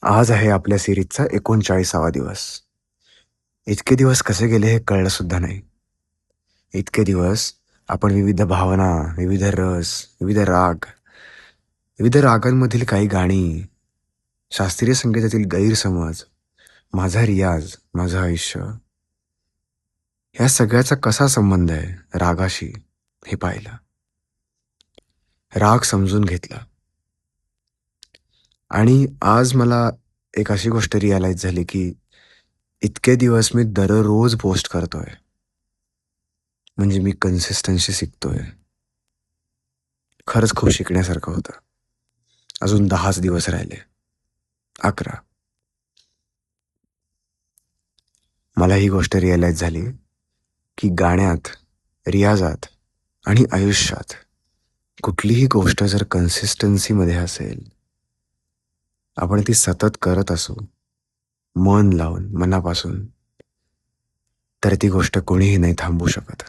आज आहे आपल्या सिरीजचा 39वा दिवस. इतके दिवस कसे गेले हे कळलं सुद्धा नाही. इतके दिवस आपण विविध भावना, विविध रस, विविध रागांमधील काही गाणी, शास्त्रीय संगीतातील गैरसमज, माझा रियाज, माझं आयुष्य, ह्या सगळ्याचा कसा संबंध आहे रागाशी हे पाहिलं. राग समजून घेतला. आणि आज मला एक अशी गोष्ट रिअलाइज झाली की इतके दिवस मी दररोज पोस्ट करतोय, म्हणजे मी कन्सिस्टन्सी शिकतोय. खरंच खूप शिकण्यासारखं होतं. अजून 10च दिवस राहिले. 11. मला ही गोष्ट रिअलाइज झाली की गाण्यात, रियाजात आणि आयुष्यात कुठलीही गोष्ट जर कन्सिस्टन्सीमध्ये असेल, आपण ती सतत करत असू, मन लावून, मनापासून, तर ती गोष्ट कोणीही नाही थांबवू शकत.